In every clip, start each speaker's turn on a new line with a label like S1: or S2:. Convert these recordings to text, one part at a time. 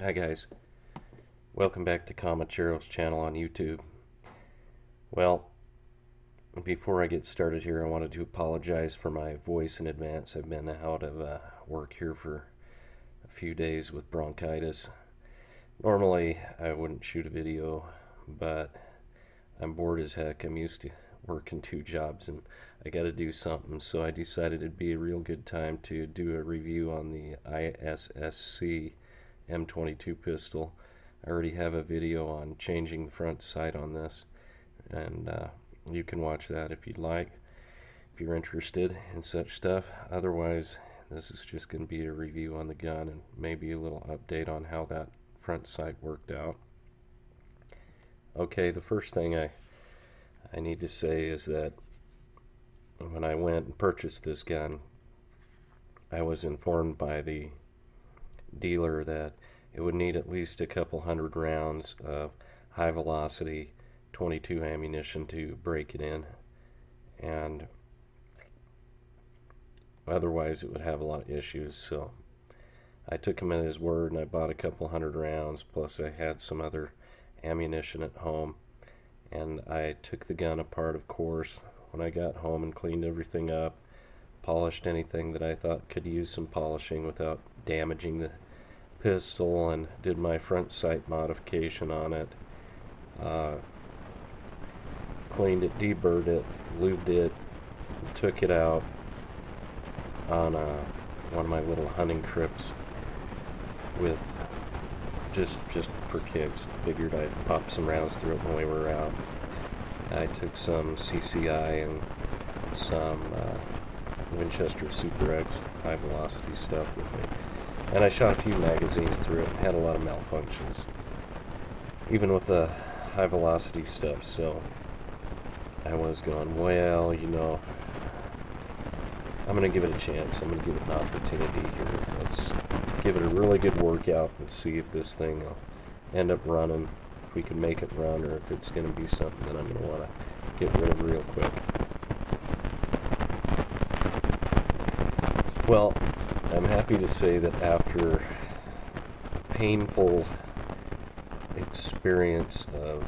S1: Hi guys, welcome back to Comachero's channel on YouTube. Well, before I get started here, I wanted to apologize for my voice in advance. I've been out of work here for a few days with bronchitis. Normally I wouldn't shoot a video, but I'm bored as heck. I'm used to working 2 jobs and I gotta do something, so I decided it'd be a real good time to do a review on the ISSC M22 pistol. I already have a video on changing the front sight on this, and you can watch that if you'd like, if you're interested in such stuff. Otherwise, this is just going to be a review on the gun and maybe a little update on how that front sight worked out. Okay, the first thing I need to say is that when I went and purchased this gun, I was informed by the dealer that it would need at least a couple hundred rounds of high velocity 22 ammunition to break it in, and otherwise it would have a lot of issues. So I took him at his word and I bought a couple hundred rounds, plus I had some other ammunition at home, and I took the gun apart, of course, when I got home, and cleaned everything up, polished anything that I thought could use some polishing without damaging the pistol, and did my front sight modification on it. Cleaned it, deburred it, lubed it, took it out on one of my little hunting trips with just for kicks. Figured I'd pop some rounds through it when we were out. I took some CCI and some Winchester Super X high velocity stuff with me. And I shot a few magazines through it and had a lot of malfunctions, even with the high velocity stuff. So I was going, well, you know, I'm going to give it a chance. I'm going to give it an opportunity here. Let's give it a really good workout and see if this thing will end up running, if we can make it run, or if it's going to be something that I'm going to want to get rid of real quick. Well, I'm happy to say that after a painful experience of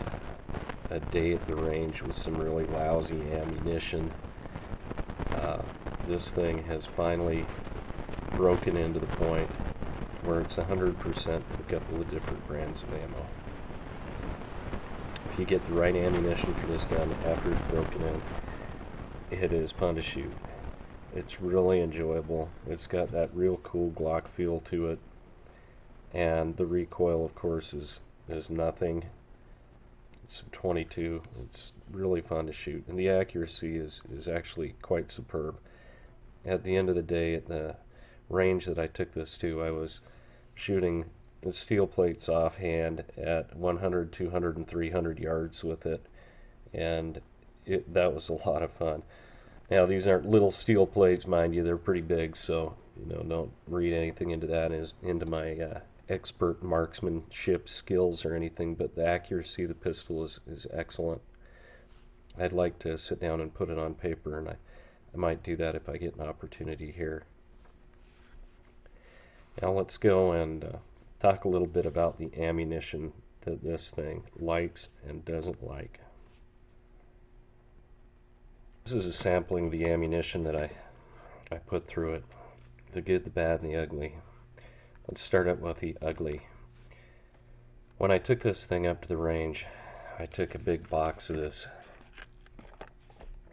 S1: a day at the range with some really lousy ammunition, this thing has finally broken into the point where it's 100% with a couple of different brands of ammo. If you get the right ammunition for this gun after it's broken in, it is fun to shoot. It's really enjoyable. It's got that real cool Glock feel to it, and the recoil, of course, is nothing. It's 22. It's really fun to shoot, and the accuracy is actually quite superb. At the end of the day, at the range that I took this to, I was shooting the steel plates offhand at 100, 200, and 300 yards with it, and that was a lot of fun. Now, these aren't little steel plates, mind you. They're pretty big, so don't read anything into that into my expert marksmanship skills or anything, but the accuracy of the pistol is excellent. I'd like to sit down and put it on paper, and I might do that if I get an opportunity here. Now let's go and talk a little bit about the ammunition that this thing likes and doesn't like. This is a sampling of the ammunition that I put through it. The good, the bad, and the ugly. Let's start out with the ugly. When I took this thing up to the range, I took a big box of this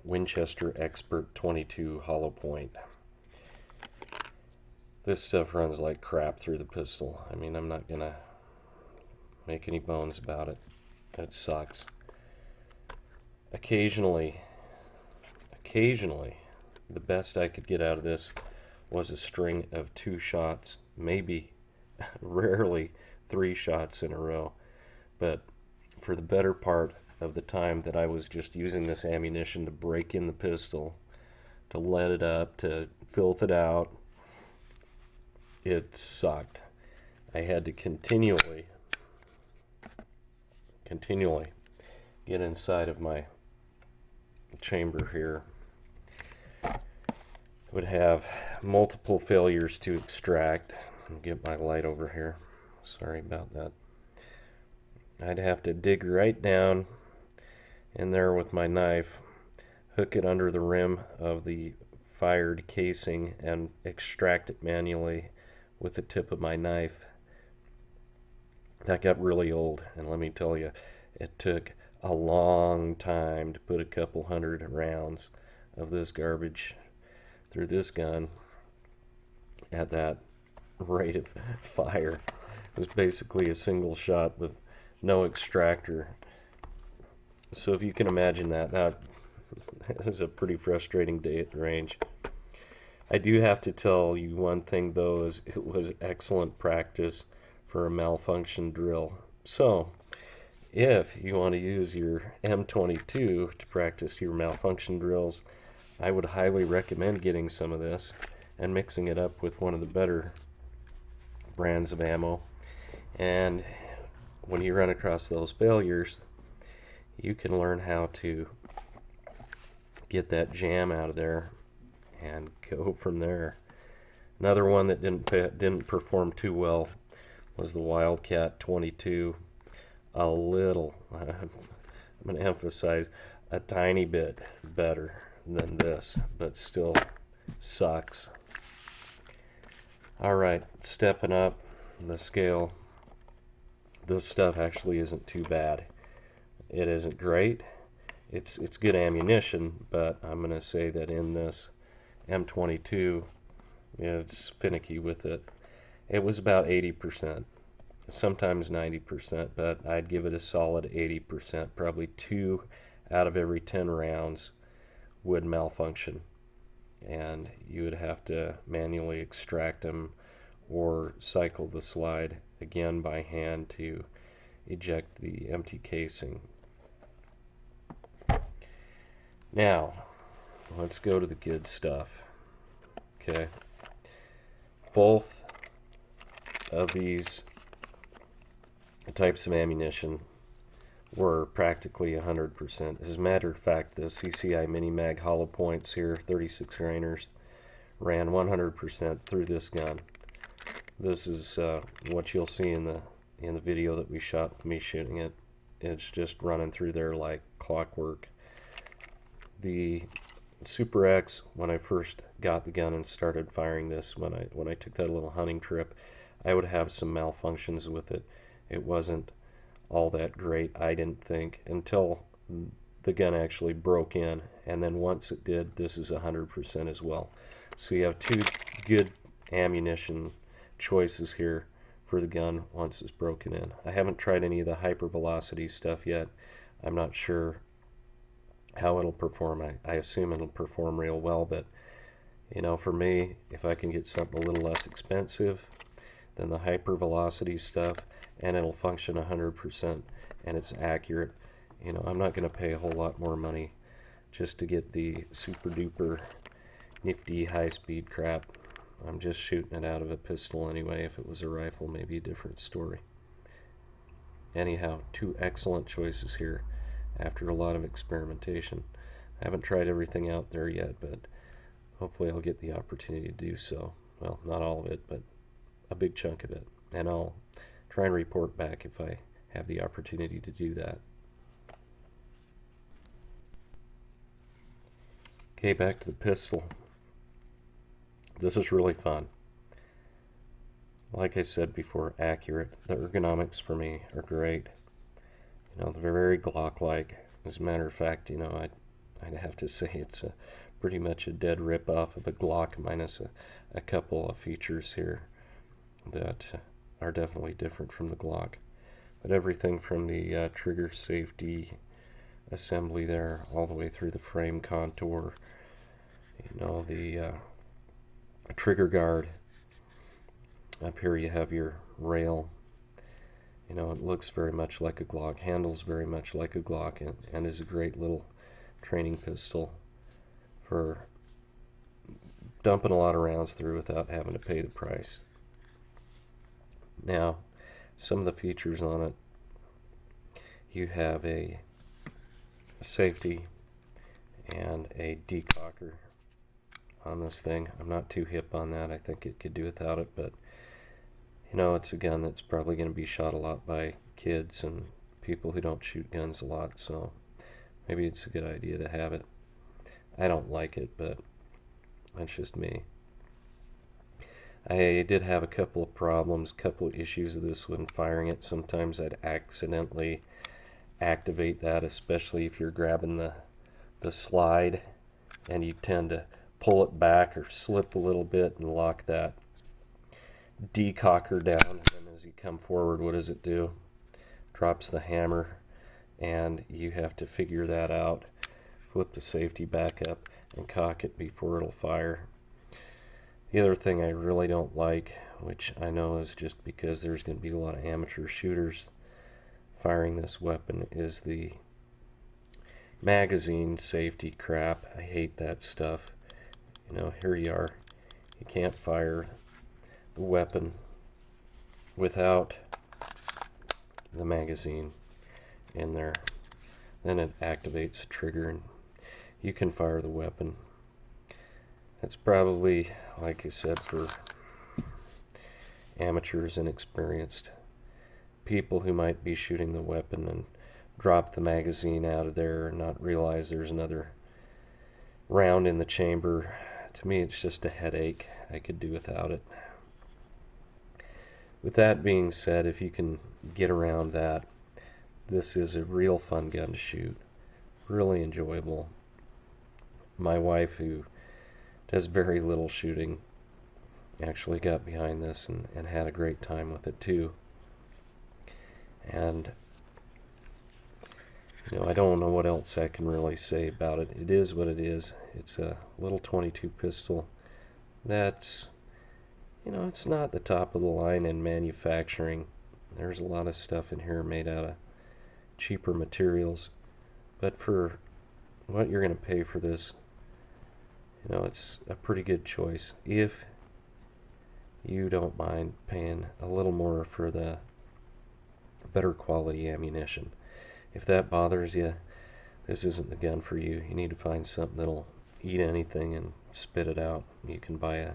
S1: Winchester Expert 22 hollow point. This stuff runs like crap through the pistol. I mean, I'm not gonna make any bones about it. It sucks. Occasionally, the best I could get out of this was a string of 2 shots, maybe, rarely 3 shots in a row. But for the better part of the time that I was just using this ammunition to break in the pistol, to let it up, to filth it out, it sucked. I had to continually get inside of my chamber here. Would have multiple failures to extract. Get my light over here. Sorry about that. I'd have to dig right down in there with my knife, hook it under the rim of the fired casing, and extract it manually with the tip of my knife. That got really old, and let me tell you, it took a long time to put a couple hundred rounds of this garbage through this gun at that rate of fire. It was basically a single shot with no extractor. So if you can imagine that, that is a pretty frustrating day at the range. I do have to tell you one thing though, is it was excellent practice for a malfunction drill. So if you want to use your M22 to practice your malfunction drills, I would highly recommend getting some of this and mixing it up with one of the better brands of ammo. And when you run across those failures, you can learn how to get that jam out of there and go from there. Another one that didn't perform too well was the Wildcat 22. A little, I'm going to emphasize, a tiny bit better than this, but still sucks. Alright, stepping up the scale. This stuff actually isn't too bad. It isn't great. It's good ammunition, but I'm going to say that in this M22, it's finicky with it. It was about 80%, sometimes 90%, but I'd give it a solid 80%. Probably 2 out of every 10 rounds would malfunction, and you would have to manually extract them or cycle the slide again by hand to eject the empty casing. Now, let's go to the good stuff. Okay. Both of these types of ammunition were practically 100%. As a matter of fact, the CCI Mini Mag hollow points here, 36 grainers, ran 100% through this gun. This is what you'll see in the video that we shot with me shooting it. It's just running through there like clockwork. The Super X, when I first got the gun and started firing this, when I took that little hunting trip, I would have some malfunctions with it. It wasn't all that great, I didn't think, until the gun actually broke in, and then once it did, this is 100% as well. So you have two good ammunition choices here for the gun once it's broken in. I haven't tried any of the hypervelocity stuff yet. I'm not sure how it'll perform. I assume it'll perform real well, but you know, for me, if I can get something a little less expensive than the hypervelocity stuff and it'll function 100% and it's accurate, you know, I'm not going to pay a whole lot more money just to get the super duper nifty high speed crap. I'm just shooting it out of a pistol anyway. If it was a rifle, maybe a different story. Anyhow, two excellent choices here after a lot of experimentation. I haven't tried everything out there yet, but hopefully I'll get the opportunity to do so. Well, not all of it, but a big chunk of it. And I'll try and report back if I have the opportunity to do that. Okay, back to the pistol. This is really fun. Like I said before, accurate. The ergonomics for me are great. You know, they're very Glock-like. As a matter of fact, you know, I'd have to say it's pretty much a dead rip-off of a Glock, minus a couple of features here that are definitely different from the Glock. But everything from the trigger safety assembly there, all the way through the frame contour, you know, the trigger guard. Up here you have your rail. You know, it looks very much like a Glock, handles very much like a Glock, and is a great little training pistol for dumping a lot of rounds through without having to pay the price. Now, some of the features on it. You have a safety and a decocker on this thing. I'm not too hip on that. I think it could do without it, but You know, it's a gun that's probably going to be shot a lot by kids and people who don't shoot guns a lot, so maybe it's a good idea to have it. I don't like it, but that's just me. I did have a couple of problems, couple of issues with this when firing it. Sometimes I'd accidentally activate that, especially if you're grabbing the slide and you tend to pull it back or slip a little bit and lock that decocker down, and then as you come forward, what does it do? Drops the hammer, and you have to figure that out, flip the safety back up and cock it before it'll fire. The other thing I really don't like, which I know is just because there's going to be a lot of amateur shooters firing this weapon, is the magazine safety crap. I hate that stuff. You know, here you are. You can't fire the weapon without the magazine in there. Then it activates the trigger and you can fire the weapon. That's probably, like I said, for amateurs and inexperienced people who might be shooting the weapon and drop the magazine out of there and not realize there's another round in the chamber. To me, it's just a headache. I could do without it. With that being said, if you can get around that, this is a real fun gun to shoot. Really enjoyable. My wife, who does very little shooting, actually got behind this and had a great time with it too. And you know, I don't know what else I can really say about it. It is what it is. It's a little 22 pistol that's, you know, it's not the top of the line in manufacturing. There's a lot of stuff in here made out of cheaper materials, but for what you're going to pay for this, you know, it's a pretty good choice if you don't mind paying a little more for the better quality ammunition. If that bothers you, this isn't the gun for you. You need to find something that'll eat anything and spit it out. You can buy a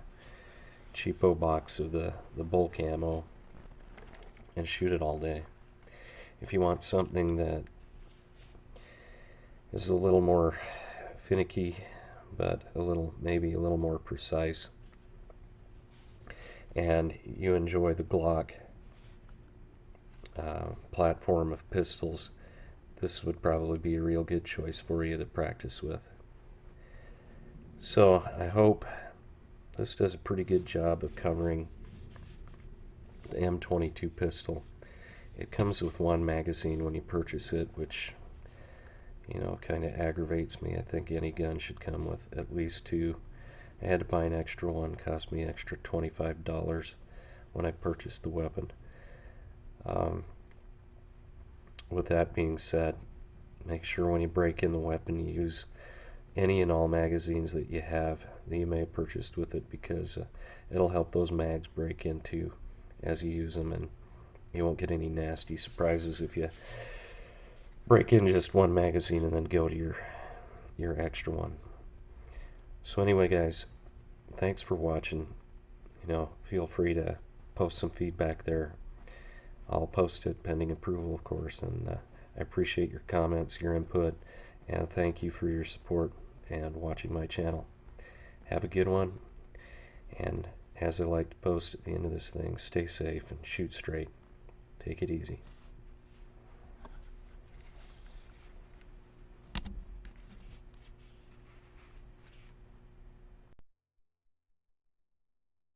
S1: cheapo box of the bulk ammo and shoot it all day. If you want something that is a little more finicky, but maybe a little more precise, and you enjoy the Glock platform of pistols, this would probably be a real good choice for you to practice with. So I hope this does a pretty good job of covering the M22 pistol. It comes with one magazine when you purchase it, which, you know, kind of aggravates me. I think any gun should come with at least two. I had to buy an extra one, cost me an extra $25 when I purchased the weapon. With that being said, make sure when you break in the weapon you use any and all magazines that you have that you may have purchased with it, because it'll help those mags break into as you use them, and you won't get any nasty surprises if you break in just one magazine and then go to your extra one. So anyway, guys, thanks for watching. You know, feel free to post some feedback there. I'll post it pending approval, of course, and I appreciate your comments, your input, and thank you for your support and watching my channel. Have a good one, and as I like to post at the end of this thing, stay safe and shoot straight. Take it easy.